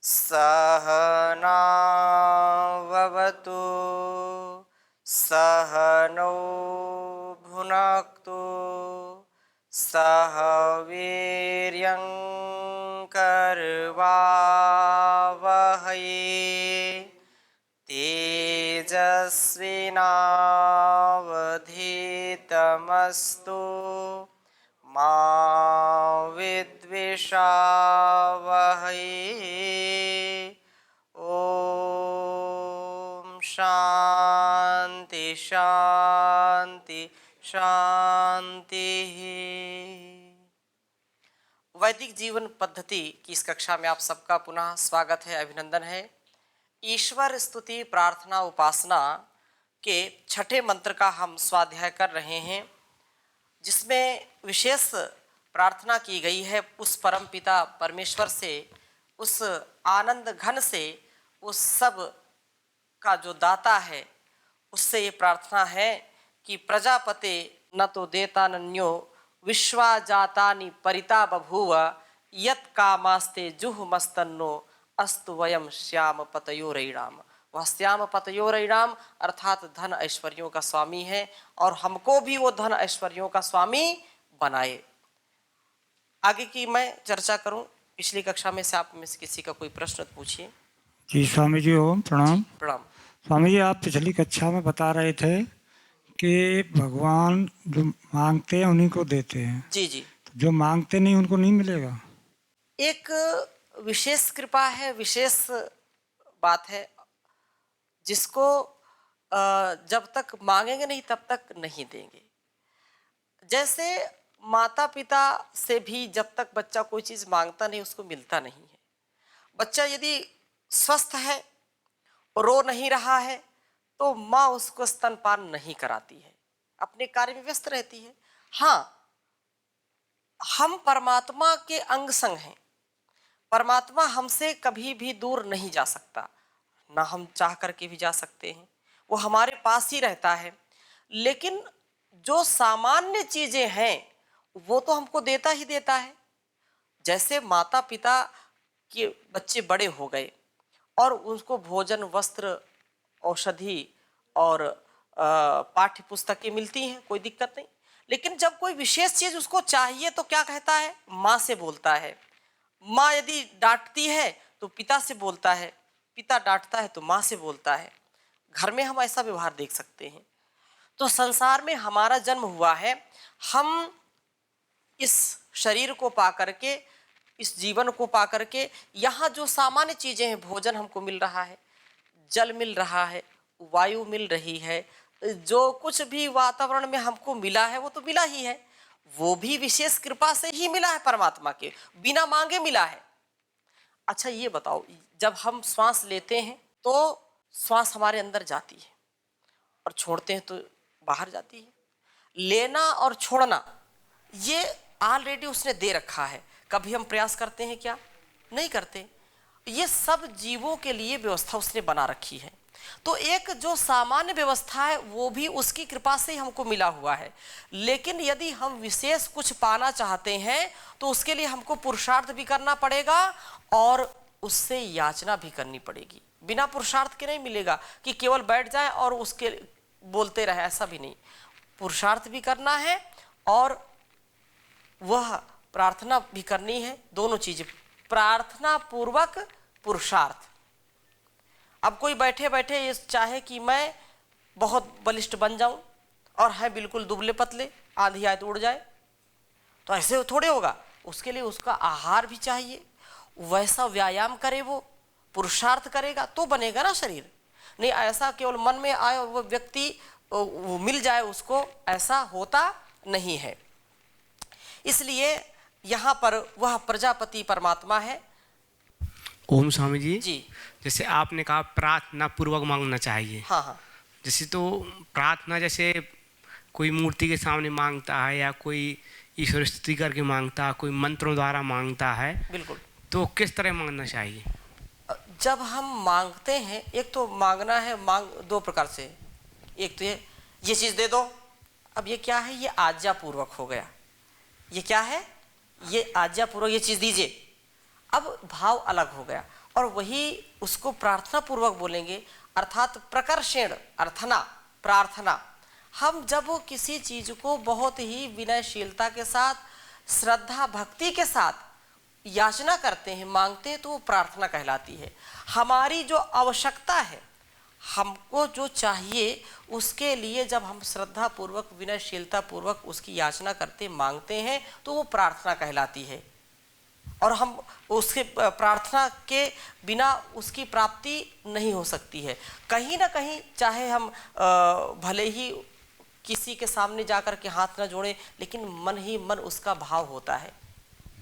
सहनाववतु सहनौ भुनक्तु सह वीर्यं करवावहै तेजस्विनावधीतमस्तु मा विद्विषावहै। ओम शांति शांति शांति। वैदिक जीवन पद्धति की इस कक्षा में आप सबका पुनः स्वागत है, अभिनंदन है। ईश्वर स्तुति प्रार्थना उपासना के छठे मंत्र का हम स्वाध्याय कर रहे हैं, जिसमें विशेष प्रार्थना की गई है उस परम पिता परमेश्वर से, उस आनंद घन से, उस सब का जो दाता है, उससे ये प्रार्थना है कि प्रजापते न तो देतानन्यो विश्वा जातानि परिता बभूव यत् कामास्ते जुह मस्तन्नो अस्तु वयम श्याम पतयोरैणाम। वह श्याम पतयोरैणाम अर्थात धन ऐश्वर्यों का स्वामी है और हमको भी वो धन ऐश्वर्यों का स्वामी बनाए। आगे की मैं चर्चा करूं। पिछली कक्षा में से आप में से किसी का कोई प्रश्न पूछिए। जी स्वामी जी, ओम प्रणाम। प्रणाम। स्वामी जी, आप पिछली कक्षा में बता रहे थे कि भगवान जो मांगते हैं उन्हीं को देते हैं। जी जी। तो जो मांगते नहीं उनको नहीं मिलेगा? एक विशेष कृपा है, विशेष बात है, जिसको जब तक मांगेंगे नहीं तब तक नहीं देंगे। जैसे माता पिता से भी जब तक बच्चा कोई चीज़ मांगता नहीं उसको मिलता नहीं है। बच्चा यदि स्वस्थ है, रो नहीं रहा है, तो माँ उसको स्तनपान नहीं कराती है, अपने कार्य में व्यस्त रहती है। हाँ, हम परमात्मा के अंग संग हैं। परमात्मा हमसे कभी भी दूर नहीं जा सकता, ना हम चाह करके भी जा सकते हैं, वो हमारे पास ही रहता है। लेकिन जो सामान्य चीजें हैं वो तो हमको देता ही देता है। जैसे माता पिता के बच्चे बड़े हो गए और उनको भोजन वस्त्र औषधि और पाठ्य पुस्तकें मिलती हैं, कोई दिक्कत नहीं। लेकिन जब कोई विशेष चीज उसको चाहिए तो क्या कहता है? माँ से बोलता है। माँ यदि डांटती है तो पिता से बोलता है, पिता डांटता है तो माँ से बोलता है। घर में हम ऐसा व्यवहार देख सकते हैं। तो संसार में हमारा जन्म हुआ है, हम इस शरीर को पा करके, इस जीवन को पा करके, यहाँ जो सामान्य चीजें हैं, भोजन हमको मिल रहा है, जल मिल रहा है, वायु मिल रही है, जो कुछ भी वातावरण में हमको मिला है वो तो मिला ही है। वो भी विशेष कृपा से ही मिला है, परमात्मा के बिना मांगे मिला है। अच्छा ये बताओ, जब हम श्वास लेते हैं तो श्वास हमारे अंदर जाती है और छोड़ते हैं तो बाहर जाती है। लेना और छोड़ना ये ऑलरेडी उसने दे रखा है। कभी हम प्रयास करते हैं क्या? नहीं करते। ये सब जीवों के लिए व्यवस्था उसने बना रखी है। तो एक जो सामान्य व्यवस्था है वो भी उसकी कृपा से ही हमको मिला हुआ है। लेकिन यदि हम विशेष कुछ पाना चाहते हैं तो उसके लिए हमको पुरुषार्थ भी करना पड़ेगा और उससे याचना भी करनी पड़ेगी। बिना पुरुषार्थ के नहीं मिलेगा कि केवल बैठ जाए और उसके बोलते रहे, ऐसा भी नहीं। पुरुषार्थ भी करना है और वह प्रार्थना भी करनी है, दोनों चीजें, प्रार्थना पूर्वक पुरुषार्थ। अब कोई बैठे बैठे ये चाहे कि मैं बहुत बलिष्ठ बन जाऊं और है बिल्कुल दुबले पतले, आंधी आए तो उड़ जाए, तो ऐसे थोड़े होगा। उसके लिए उसका आहार भी चाहिए, वैसा व्यायाम करे, वो पुरुषार्थ करेगा तो बनेगा ना शरीर। नहीं ऐसा केवल मन में आए और वो व्यक्ति वो मिल जाए उसको, ऐसा होता नहीं है। इसलिए यहाँ पर वह प्रजापति परमात्मा है। ओम स्वामी जी जी। जैसे आपने कहा प्रार्थना पूर्वक मांगना चाहिए। हाँ हाँ। जैसे तो प्रार्थना जैसे कोई मूर्ति के सामने मांगता है या कोई ईश्वर स्तुति करके मांगता है, कोई मंत्रों द्वारा मांगता है, बिल्कुल। तो किस तरह मांगना चाहिए? जब हम मांगते हैं, एक तो मांगना है, मांग दो प्रकार से। एक तो ये चीज़ दे दो। अब ये क्या है? ये आज्ञा पूर्वक हो गया। ये क्या है? ये आज्ञा पूर्वक ये चीज़ दीजिए। अब भाव अलग हो गया। और वही उसको प्रार्थना पूर्वक बोलेंगे, अर्थात प्रकर्षेण अर्थना, प्रार्थना। हम जब किसी चीज को बहुत ही विनयशीलता के साथ, श्रद्धा भक्ति के साथ याचना करते हैं, मांगते हैं, तो वो प्रार्थना कहलाती है। हमारी जो आवश्यकता है, हमको जो चाहिए, उसके लिए जब हम श्रद्धा पूर्वक, विनयशीलता पूर्वक उसकी याचना करते, मांगते हैं, तो वो प्रार्थना कहलाती है। और हम उसके प्रार्थना के बिना उसकी प्राप्ति नहीं हो सकती है। कहीं ना कहीं चाहे हम भले ही किसी के सामने जाकर के हाथ न जोड़ें, लेकिन मन ही मन उसका भाव होता है,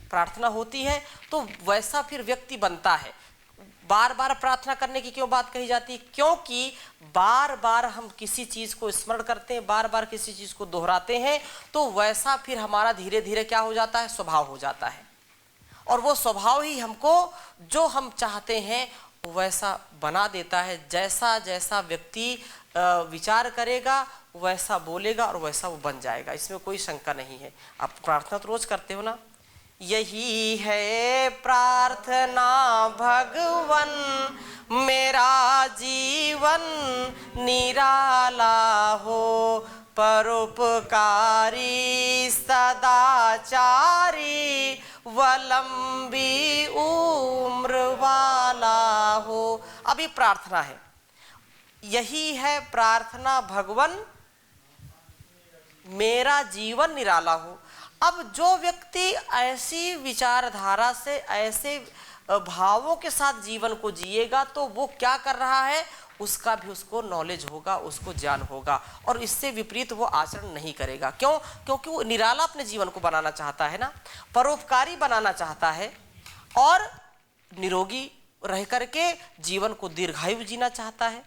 प्रार्थना होती है, तो वैसा फिर व्यक्ति बनता है। बार बार प्रार्थना करने की क्यों बात कही जाती है? क्योंकि बार बार हम किसी चीज को स्मरण करते हैं, बार बार किसी चीज को दोहराते हैं, तो वैसा फिर हमारा धीरे धीरे क्या हो जाता है? स्वभाव हो जाता है। और वो स्वभाव ही हमको जो हम चाहते हैं वैसा बना देता है। जैसा जैसा व्यक्ति विचार करेगा, वैसा बोलेगा और वैसा वो बन जाएगा, इसमें कोई शंका नहीं है। आप प्रार्थना तो रोज करते हो ना? यही है प्रार्थना भगवन, मेरा जीवन निराला हो, परोपकारी सदाचारी, वलंबी उम्र वाला हो। अभी प्रार्थना है, यही है प्रार्थना भगवन, मेरा जीवन निराला हो। अब जो व्यक्ति ऐसी विचारधारा से, ऐसे भावों के साथ जीवन को जिएगा, तो वो क्या कर रहा है, उसका भी उसको नॉलेज होगा, उसको ज्ञान होगा, और इससे विपरीत वो आचरण नहीं करेगा। क्यों? क्योंकि वो निराला अपने जीवन को बनाना चाहता है ना, परोपकारी बनाना चाहता है, और निरोगी रह करके जीवन को दीर्घायु जीना चाहता है।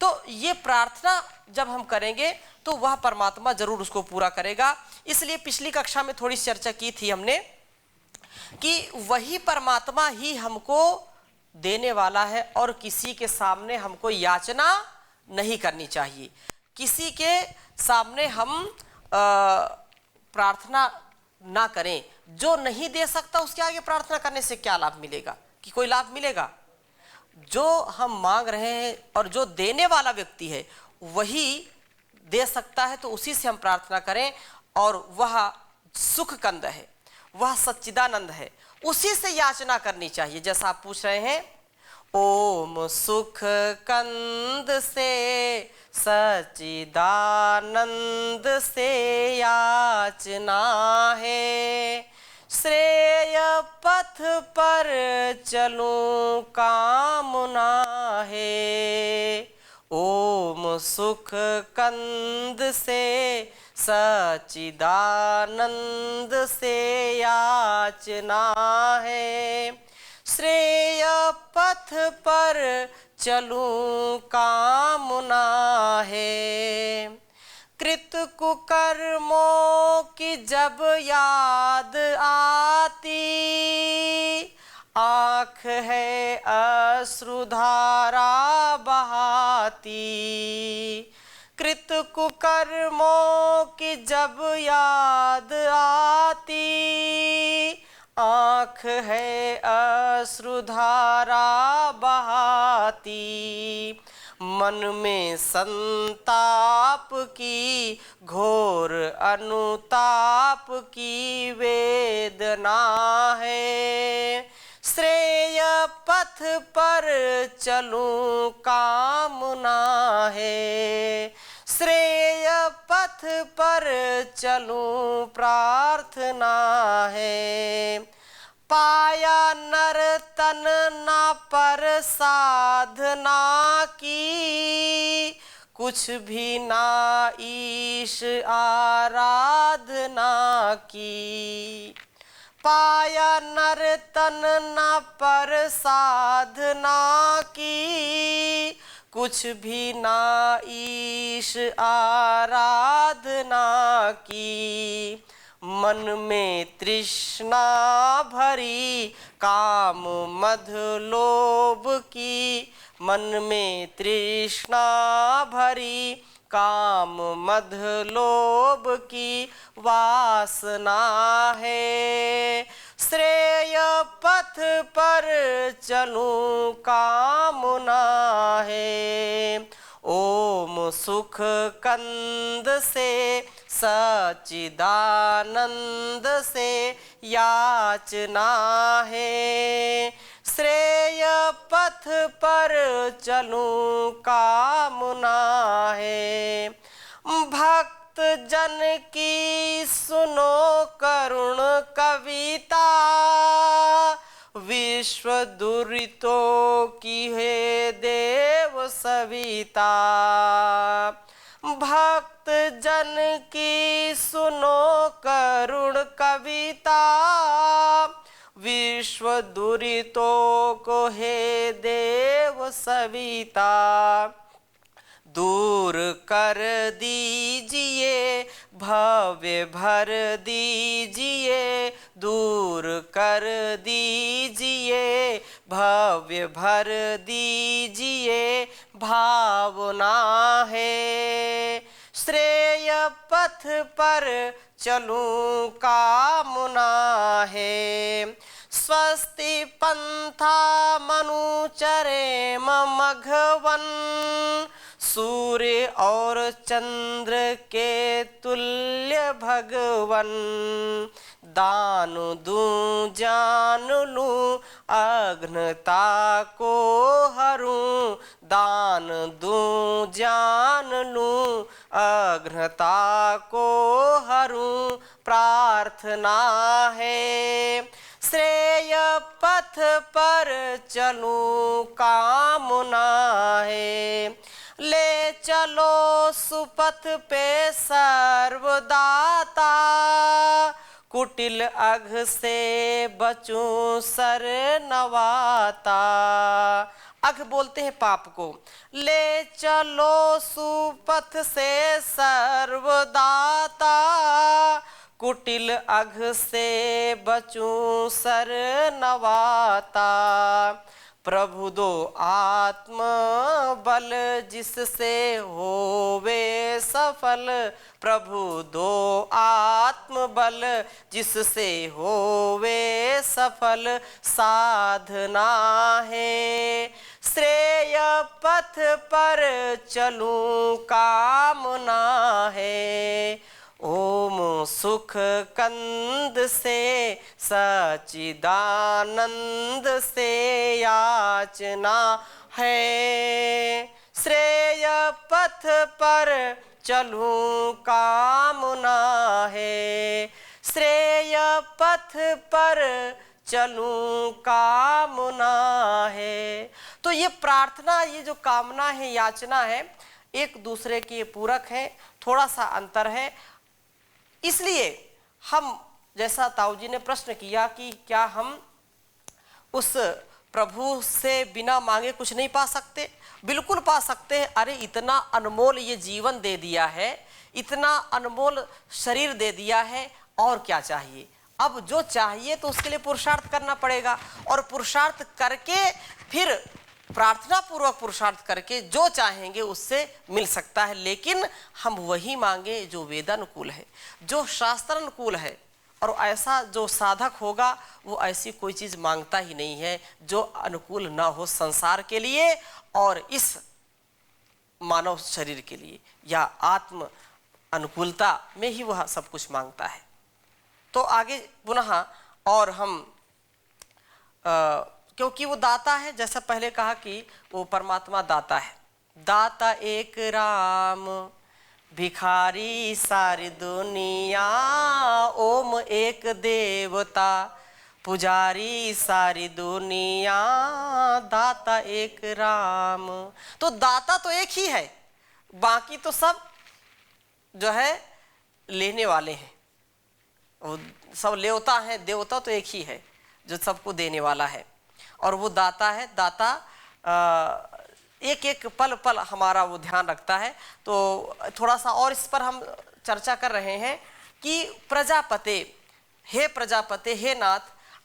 तो ये प्रार्थना जब हम करेंगे तो वह परमात्मा जरूर उसको पूरा करेगा। इसलिए पिछली कक्षा में थोड़ी चर्चा की थी हमने कि वही परमात्मा ही हमको देने वाला है, और किसी के सामने हमको याचना नहीं करनी चाहिए। किसी के सामने हम प्रार्थना ना करें। जो नहीं दे सकता उसके आगे प्रार्थना करने से क्या लाभ मिलेगा? कि कोई लाभ मिलेगा? जो हम मांग रहे हैं और जो देने वाला व्यक्ति है वही दे सकता है, तो उसी से हम प्रार्थना करें। और वह सुख कंद है, वह सच्चिदानंद है, उसी से याचना करनी चाहिए। जैसा आप पूछ रहे हैं, ओम सुख कंद से सच्चिदानंद से याचना है, श्रेय पथ पर चलूं कामना है। ओम सुख कंद से सच्चिदानंद से याचना है, श्रेय पथ पर चलूं कामना है। कृत कुकर्मों की जब याद आती, आँख है अश्रुधारा बहाती। कृत कुकर्मों की जब याद आती, आँख है अश्रुधारा बहाती। मन में संताप की घोर अनुताप की वेदना है, श्रेय पथ पर चलूं कामना है, श्रेय पथ पर चलूं प्रार्थना है। पाया नर तन ना पर साधना की, कुछ भी ना ईश आराधना की। पाया नर तन ना पर साधना की, कुछ भी ना ईश आराधना की। मन में तृष्णा भरी काम मध लोभ की, मन में तृष्णा भरी काम मध लोभ की वासना है, श्रेय पथ पर चलूं कामना है। ओम सुख कंद से सच्चिदानंद से याचना है। श्रेय पथ पर चलूं कामना है। भक्त जन की सुनो करुण कविता, विश्व दुरितों की है देव सविता। भक्त जन की सुनो करुण कविता, विश्व दुरितों को है देव सविता। दूर कर दीजिए भव्य भर दीजिए, दूर कर दीजिए भव्य भर दीजिए भावना है। श्रेय पथ पर चलूं कामना है। स्वस्ति पंथा मनुचरे मघवन, सूर्य और चंद्र के तुल्य भगवन। दान दूं जान लूं अघ्नता को हरूं, दान दूं जान लूं अघ्नता को हरूं प्रार्थना है। श्रेय पथ पर चलूं कामना है। ले चलो सुपथ पे सर्वदाता, कुटिल अघ से बचूं सर नवाता। अघ बोलते हैं पाप को। ले चलो सुपथ से सर्वदाता, कुटिल अघ से बचूं सर नवाता। प्रभु दो आत्म बल जिससे होवे सफल, प्रभु दो आत्म बल जिससे होवे सफल साधना है। श्रेय पथ पर चलूं कामना है। ओम सुख कंद से सच्चिदानंद से याचना है। श्रेय पथ पर चलूं कामना है। श्रेय पथ पर चलूं कामना है। तो ये प्रार्थना, ये जो कामना है, याचना है, एक दूसरे के पूरक है, थोड़ा सा अंतर है। इसलिए हम, जैसा ताऊ जी ने प्रश्न किया कि क्या हम उस प्रभु से बिना मांगे कुछ नहीं पा सकते? बिल्कुल पा सकते हैं। अरे इतना अनमोल ये जीवन दे दिया है, इतना अनमोल शरीर दे दिया है, और क्या चाहिए? अब जो चाहिए तो उसके लिए पुरुषार्थ करना पड़ेगा, और पुरुषार्थ करके फिर प्रार्थना पूर्वक पुरुषार्थ करके जो चाहेंगे उससे मिल सकता है। लेकिन हम वही मांगे जो वेदानुकूल है, जो शास्त्रानुकूल है। और ऐसा जो साधक होगा वो ऐसी कोई चीज़ मांगता ही नहीं है जो अनुकूल ना हो संसार के लिए और इस मानव शरीर के लिए, या आत्म अनुकूलता में ही वह सब कुछ मांगता है। तो आगे पुनः और हम क्योंकि वो दाता है, जैसा पहले कहा कि वो परमात्मा दाता है। दाता एक राम, भिखारी सारी दुनिया, ओम एक देवता, पुजारी सारी दुनिया, दाता एक राम। तो दाता तो एक ही है, बाकी तो सब जो है लेने वाले हैं। वो सब लेवता है, देवता तो एक ही है जो सबको देने वाला है, और वो दाता है। दाता एक एक पल पल हमारा वो ध्यान रखता है। तो थोड़ा सा और इस पर हम चर्चा कर रहे हैं कि प्रजापते, हे प्रजापते, हे नाथ,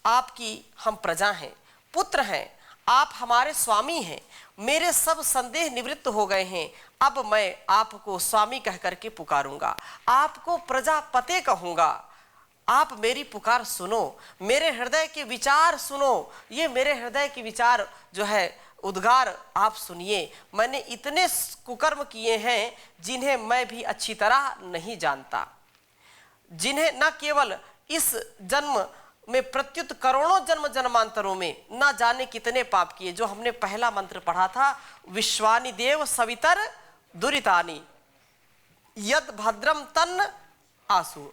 आपकी हम प्रजा हैं, पुत्र हैं, आप हमारे स्वामी हैं। मेरे सब संदेह निवृत्त हो गए हैं। अब मैं आपको स्वामी कह करके पुकारूंगा, आपको प्रजापते कहूँगा। आप मेरी पुकार सुनो, मेरे हृदय के विचार सुनो, ये मेरे हृदय के विचार जो है उद्गार आप सुनिए। मैंने इतने कुकर्म किए हैं जिन्हें मैं भी अच्छी तरह नहीं जानता, जिन्हें न केवल इस जन्म में प्रत्युत करोड़ों जन्म जन्मांतरों में न जाने कितने पाप किए। जो हमने पहला मंत्र पढ़ा था, विश्वानि देव सवितर दुरितानि यद भद्रम तन्न आसु,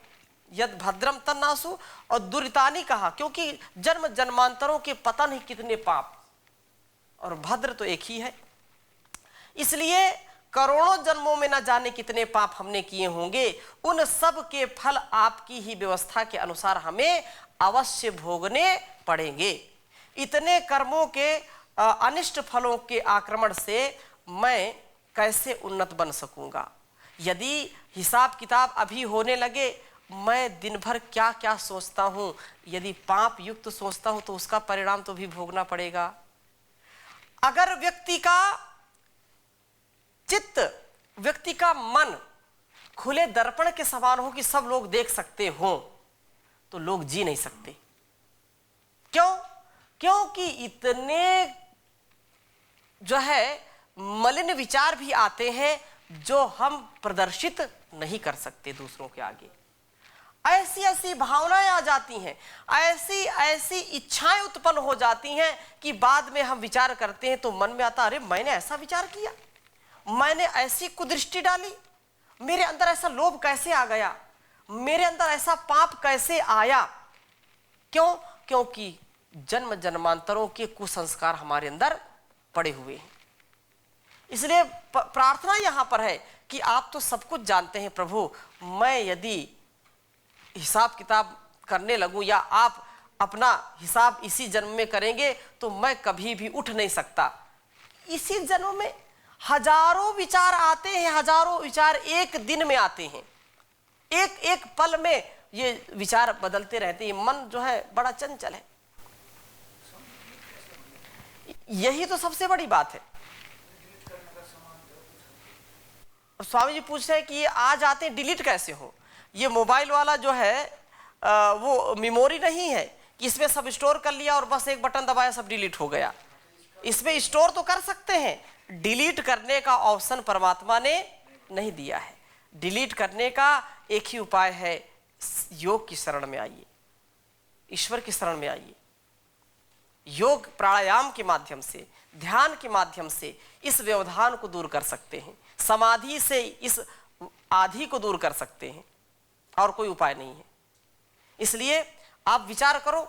यद भद्रम तन्न आसु, और दुरितानि कहा क्योंकि जन्म जन्मांतरों के पता नहीं कितने पाप, और भद्र तो एक ही है, इसलिए करोड़ों जन्मों में न जाने कितने पाप हमने किए होंगे। उन सब के फल आपकी ही व्यवस्था के अनुसार हमें अवश्य भोगने पड़ेंगे। इतने कर्मों के अनिष्ट फलों के आक्रमण से मैं कैसे उन्नत बन सकूंगा? यदि हिसाब किताब अभी होने लगे, मैं दिन भर क्या क्या सोचता हूं, यदि पाप युक्त सोचता हूं तो उसका परिणाम तो भी भोगना पड़ेगा। अगर व्यक्ति का चित्त, व्यक्ति का मन खुले दर्पण के समान हो कि सब लोग देख सकते हो, तो लोग जी नहीं सकते। क्यों? क्योंकि इतने जो है मलिन विचार भी आते हैं जो हम प्रदर्शित नहीं कर सकते दूसरों के आगे। ऐसी ऐसी भावनाएं आ जाती हैं, ऐसी ऐसी इच्छाएं उत्पन्न हो जाती हैं कि बाद में हम विचार करते हैं तो मन में आता, अरे मैंने ऐसा विचार किया, मैंने ऐसी कुदृष्टि डाली, मेरे अंदर ऐसा लोभ कैसे आ गया, मेरे अंदर ऐसा पाप कैसे आया? क्यों? क्योंकि जन्म जन्मांतरों के कुसंस्कार हमारे अंदर पड़े हुए हैं। इसलिए प्रार्थना यहां पर है कि आप तो सब कुछ जानते हैं प्रभु, मैं यदि हिसाब किताब करने लगूं या आप अपना हिसाब इसी जन्म में करेंगे तो मैं कभी भी उठ नहीं सकता। इसी जन्म में हजारों विचार आते हैं, हजारों विचार एक दिन में आते हैं, एक एक पल में ये विचार बदलते रहते हैं। मन जो है बड़ा चंचल है, यही तो सबसे बड़ी बात है। स्वामी जी पूछ रहे हैं कि ये आ जाते हैं, डिलीट कैसे हो? ये मोबाइल वाला जो है वो मेमोरी नहीं है कि इसमें सब स्टोर कर लिया और बस एक बटन दबाया सब डिलीट हो गया। इसमें स्टोर तो कर सकते हैं, डिलीट करने का ऑप्शन परमात्मा ने नहीं दिया है। डिलीट करने का एक ही उपाय है, योग की शरण में आइए, ईश्वर की शरण में आइए। योग प्राणायाम के माध्यम से, ध्यान के माध्यम से इस व्यवधान को दूर कर सकते हैं, समाधि से इस आधि को दूर कर सकते हैं, और कोई उपाय नहीं है। इसलिए आप विचार करो।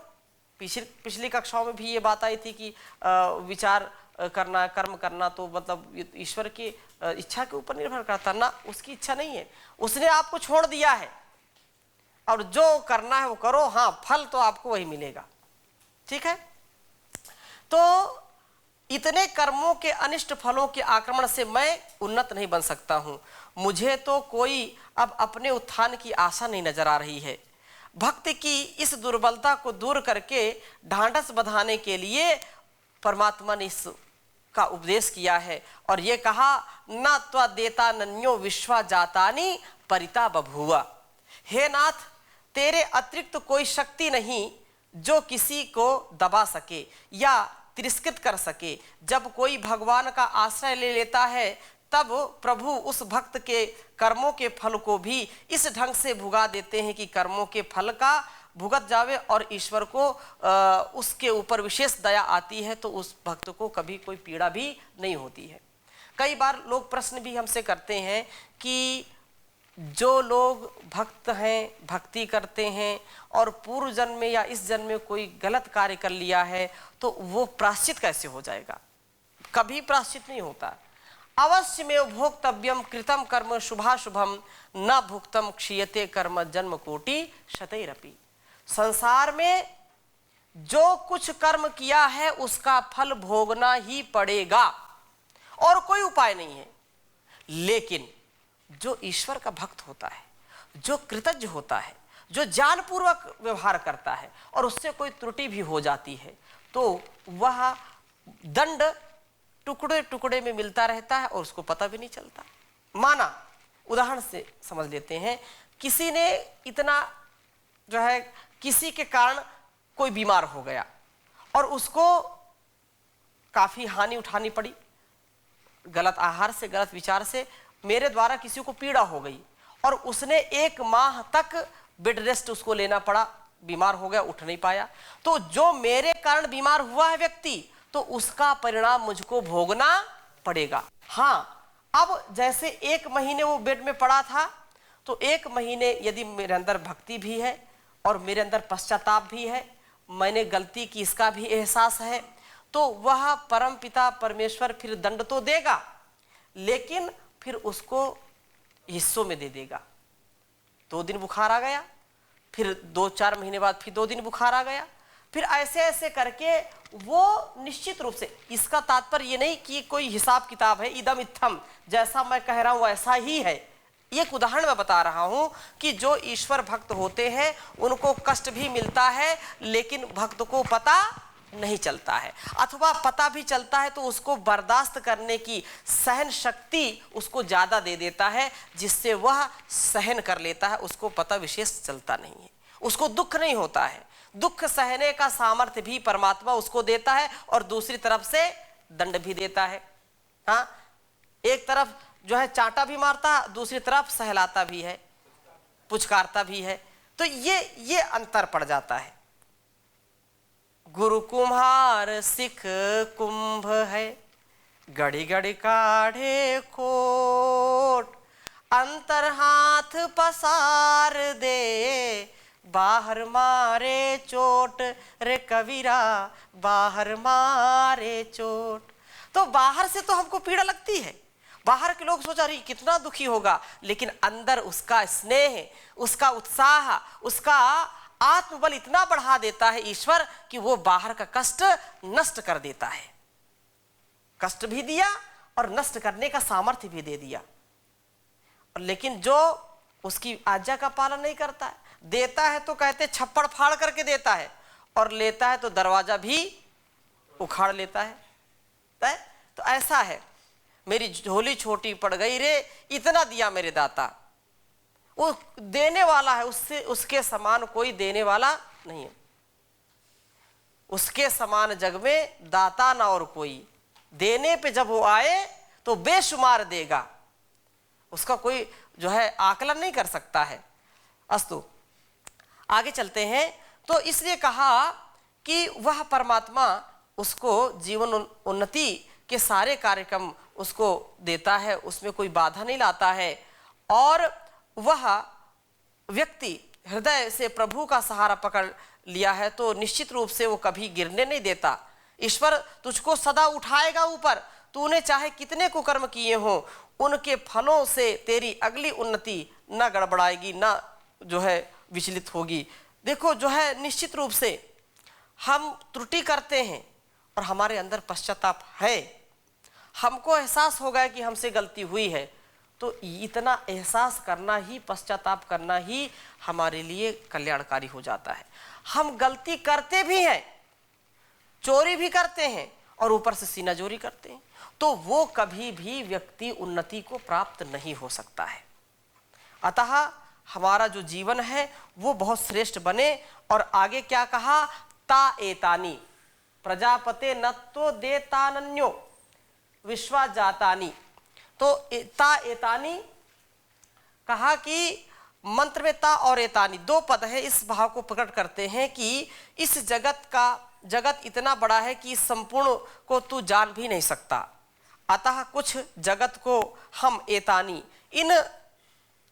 पिछली कक्षाओं में भी ये बात आई थी कि विचार करना, कर्म करना तो मतलब ईश्वर की इच्छा के ऊपर निर्भर करता ना, उसकी इच्छा नहीं है, उसने आपको छोड़ दिया है, और जो करना है वो करो, हाँ फल तो आपको वही मिलेगा। ठीक है? तो इतने कर्मों के अनिष्ट फलों के आक्रमण से मैं उन्नत नहीं बन सकता हूं। मुझे तो कोई अब अपने उत्थान की आशा नहीं नजर आ रही है। भक्ति की इस दुर्बलता को दूर करके ढांढस बंधाने के लिए परमात्मा ने इसका उपदेश किया है और ये कहा, न त्वा देता नन्यो विश्वा जातानी परिता बभुआ। हे नाथ, तेरे अतिरिक्त कोई शक्ति नहीं जो किसी को दबा सके या तिरस्कृत कर सके। जब कोई भगवान का आश्रय ले लेता है तब प्रभु उस भक्त के कर्मों के फल को भी इस ढंग से भुगा देते हैं कि कर्मों के फल का भुगत जावे और ईश्वर को उसके ऊपर विशेष दया आती है, तो उस भक्त को कभी कोई पीड़ा भी नहीं होती है। कई बार लोग प्रश्न भी हमसे करते हैं कि जो लोग भक्त हैं, भक्ति करते हैं और पूर्व जन्म में या इस जन्म में कोई गलत कार्य कर लिया है तो वो प्रायश्चित कैसे हो जाएगा? कभी प्रायश्चित नहीं होता। अवश्य में भोक्तव्यम कृतम कर्म शुभाशुभम न भुक्तम क्षीयते कर्म जन्म कोटि शतैरपि। संसार में जो कुछ कर्म किया है उसका फल भोगना ही पड़ेगा और कोई उपाय नहीं है। लेकिन जो ईश्वर का भक्त होता है, जो कृतज्ञ होता है, जो ज्ञानपूर्वक व्यवहार करता है और उससे कोई त्रुटि भी हो जाती है तो वह दंड टुकड़े टुकड़े में मिलता रहता है और उसको पता भी नहीं चलता। माना, उदाहरण से समझ लेते हैं, किसी ने इतना जो है किसी के कारण कोई बीमार हो गया और उसको काफी हानि उठानी पड़ी, गलत आहार से, गलत विचार से मेरे द्वारा किसी को पीड़ा हो गई और उसने 1 माह तक बेड रेस्ट उसको लेना पड़ा, बीमार हो गया, उठ नहीं पाया, तो जो मेरे कारण बीमार हुआ है व्यक्ति, तो उसका परिणाम मुझको भोगना पड़ेगा। हाँ, अब जैसे 1 महीने वो बेड में पड़ा था, तो 1 महीने यदि मेरे अंदर भक्ति भी है और मेरे अंदर पश्चाताप भी है, मैंने गलती की इसका भी एहसास है, तो वह परम पिता परमेश्वर फिर दंड तो देगा, लेकिन फिर उसको हिस्सों में दे देगा। 2 दिन बुखार आ गया, फिर 2-4 महीने बाद फिर 2 दिन बुखार आ गया, फिर ऐसे ऐसे करके वो निश्चित रूप से, इसका तात्पर्य ये नहीं कि कोई हिसाब किताब है, इदम इत्थम, जैसा मैं कह रहा हूं वैसा ही है। एक उदाहरण मैं बता रहा हूं कि जो ईश्वर भक्त होते हैं उनको कष्ट भी मिलता है, लेकिन भक्त को पता नहीं चलता है, अथवा पता भी चलता है तो उसको बर्दाश्त करने की सहन शक्ति उसको ज्यादा दे देता है, जिससे वह सहन कर लेता है, उसको पता विशेष चलता नहीं है, उसको दुख नहीं होता है। दुख सहने का सामर्थ्य भी परमात्मा उसको देता है और दूसरी तरफ से दंड भी देता है। हाँ, एक तरफ जो है चांटा भी मारता है, दूसरी तरफ सहलाता भी है, पुचकारता भी है, तो ये अंतर पड़ जाता है। गुरु कुम्हार सिख कुंभ है, घड़ी घड़ी काढ़े कोट, अंतर हाथ पसार दे, बाहर मारे चोट रे कबीरा, बाहर मारे चोट। तो बाहर से तो हमको पीड़ा लगती है, बाहर के लोग सोचा रही कितना दुखी होगा, लेकिन अंदर उसका स्नेह, उसका उत्साह, उसका आत्मबल इतना बढ़ा देता है ईश्वर कि वो बाहर का कष्ट नष्ट कर देता है। कष्ट भी दिया और नष्ट करने का सामर्थ्य भी दे दिया। और लेकिन जो उसकी आज्ञा का पालन नहीं करता है, देता है तो कहते छप्पड़ फाड़ करके देता है, और लेता है तो दरवाजा भी उखाड़ लेता है। तो ऐसा है, मेरी झोली छोटी पड़ गई रे, इतना दिया मेरे दाता। वो देने वाला है, उससे उसके समान कोई देने वाला नहीं है, उसके समान जग में दाता ना और कोई। देने पे जब वो आए तो बेशुमार देगा, उसका कोई जो है आकलन नहीं कर सकता है। अस्तु, आगे चलते हैं। तो इसलिए कहा कि वह परमात्मा उसको जीवन उन्नति के सारे कार्यक्रम उसको देता है, उसमें कोई बाधा नहीं लाता है, और वह व्यक्ति हृदय से प्रभु का सहारा पकड़ लिया है तो निश्चित रूप से वो कभी गिरने नहीं देता। ईश्वर तुझको सदा उठाएगा ऊपर, तूने चाहे कितने कुकर्म किए हो, उनके फलों से तेरी अगली उन्नति न गड़बड़ाएगी, न जो है विचलित होगी। देखो जो है निश्चित रूप से हम त्रुटि करते हैं और हमारे अंदर पश्चाताप है, हमको एहसास हो गया कि हमसे गलती हुई है, तो इतना एहसास करना ही, पश्चाताप करना ही हमारे लिए कल्याणकारी हो जाता है। हम गलती करते भी हैं, चोरी भी करते हैं और ऊपर से सीनाजोरी करते हैं, तो वो कभी भी व्यक्ति उन्नति को प्राप्त नहीं हो सकता है। अतः हमारा जो जीवन है वो बहुत श्रेष्ठ बने। और आगे क्या कहा, ता एतानी प्रजापते नत्तो देतानन्यो विश्वा जातानी। तो ता एतानी कहा कि मंत्र में ता और एतानी 2 पद है, इस भाव को प्रकट करते हैं कि इस जगत इतना बड़ा है कि संपूर्ण को तू जान भी नहीं सकता। अतः कुछ जगत को हम एतानी, इन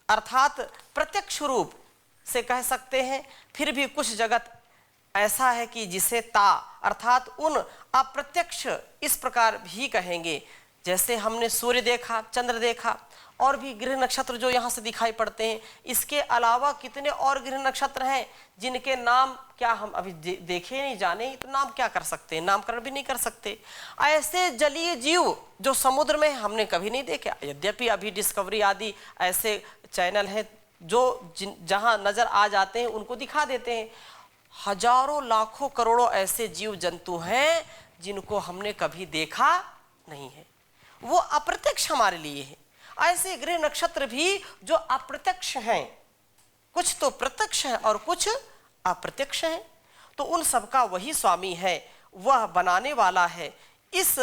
अर्थात प्रत्यक्ष रूप से कह सकते हैं, फिर भी कुछ जगत ऐसा है कि जिसे ता अर्थात उन अप्रत्यक्ष इस प्रकार भी कहेंगे। जैसे हमने सूर्य देखा, चंद्र देखा, और भी ग्रह नक्षत्र जो यहाँ से दिखाई पड़ते हैं, इसके अलावा कितने और ग्रह नक्षत्र हैं जिनके नाम क्या हम अभी देखे नहीं, जाने, तो नाम क्या कर सकते हैं, नामकरण भी नहीं कर सकते। ऐसे जलीय जीव जो समुद्र में हमने कभी नहीं देखे, यद्यपि अभी डिस्कवरी आदि ऐसे चैनल हैं जो जहाँ नजर आ जाते हैं उनको दिखा देते हैं। हजारों लाखों करोड़ों ऐसे जीव जंतु हैं जिनको हमने कभी देखा नहीं है, वो अप्रत्यक्ष हमारे लिए है। ऐसे ग्रह नक्षत्र भी जो अप्रत्यक्ष हैं, कुछ तो प्रत्यक्ष है और कुछ अप्रत्यक्ष है। तो उन सबका वही स्वामी है, वह बनाने वाला है। इस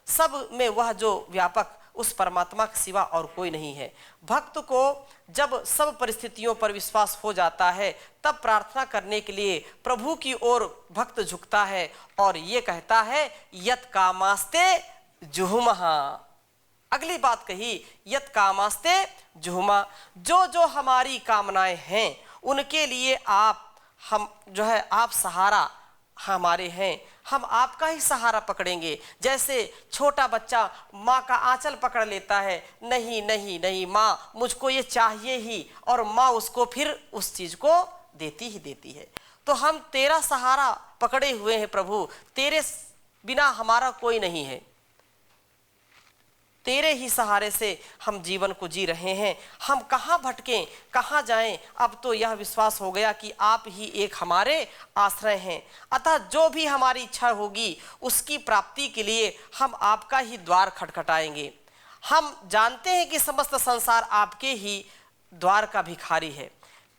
सब में वह जो व्यापक उस परमात्मा के सिवा और कोई नहीं है। भक्त को जब सब परिस्थितियों पर विश्वास हो जाता है तब प्रार्थना करने के लिए प्रभु की ओर भक्त झुकता है और ये कहता है यत कामास्ते जुहुमहा। अगली बात कही यत कामास्ते जुहुमा, जो जो हमारी कामनाएं हैं उनके लिए आप हम जो है आप सहारा हमारे हैं, हम आपका ही सहारा पकड़ेंगे। जैसे छोटा बच्चा माँ का आंचल पकड़ लेता है, नहीं नहीं नहीं माँ मुझको ये चाहिए ही, और माँ उसको फिर उस चीज को देती ही देती है। तो हम तेरा सहारा पकड़े हुए हैं प्रभु, तेरे बिना हमारा कोई नहीं है, तेरे ही सहारे से हम जीवन को जी रहे हैं। हम कहाँ भटकें, कहाँ जाएं, अब तो यह विश्वास हो गया कि आप ही एक हमारे आश्रय हैं। अतः जो भी हमारी इच्छा होगी उसकी प्राप्ति के लिए हम आपका ही द्वार खटखटाएंगे। हम जानते हैं कि समस्त संसार आपके ही द्वार का भिखारी है,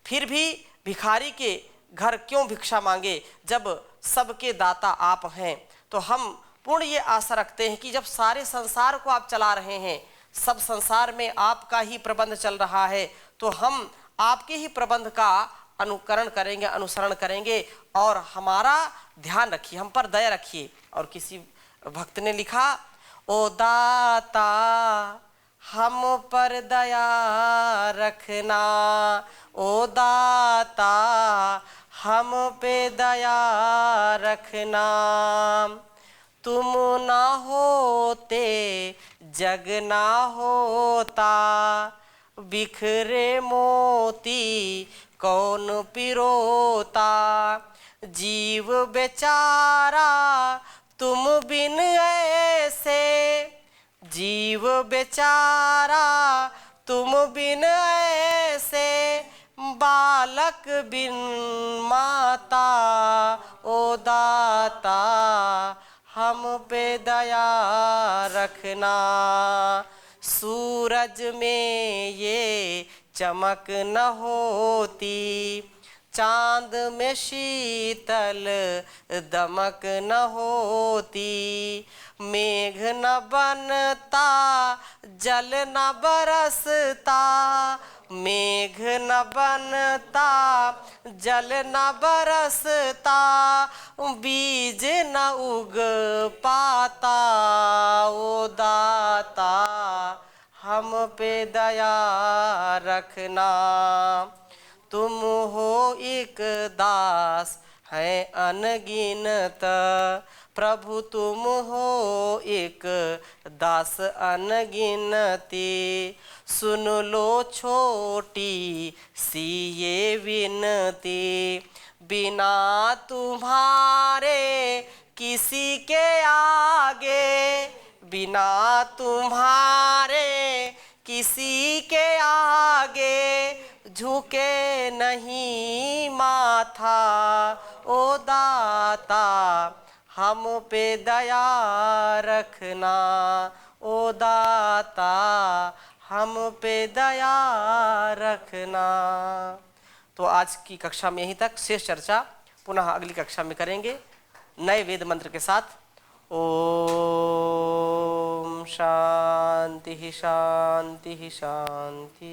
फिर भी भिखारी के घर क्यों भिक्षा मांगे जब सबके दाता आप हैं। तो हम पूर्ण ये आशा रखते हैं कि जब सारे संसार को आप चला रहे हैं, सब संसार में आपका ही प्रबंध चल रहा है, तो हम आपके ही प्रबंध का अनुकरण करेंगे, अनुसरण करेंगे और हमारा ध्यान रखिए, हम पर दया रखिए। और किसी भक्त ने लिखा, ओ दाता हम पर दया रखना, ओ दाता हम पे दया रखना, तुम ना होते जग ना होता, बिखरे मोती कौन पिरोता, जीव बेचारा तुम बिन ऐसे, जीव बेचारा तुम बिन ऐसे, बालक बिन माता, ओ दाता हम पे दया रखना। सूरज में ये चमक न होती, चांद में शीतल दमक न होती, मेघ न बनता जल न बरसता, मेघ न बनता जल न बरसता, बीज न उग पाता, ओ दाता हम पे दया रखना। तुम हो एक दास है अनगिनत, प्रभु तुम हो एक दास अनगिनती, सुन लो छोटी सी ये विनती, बिना तुम्हारे किसी के आगे, बिना तुम्हारे किसी के आगे, झुके नहीं माथा, ओ दाता हम पे दया रखना, ओ दाता हम पे दया रखना। तो आज की कक्षा में यहीं तक, शेष चर्चा पुनः अगली कक्षा में करेंगे नए वेद मंत्र के साथ। ओम शांति शांति शांति।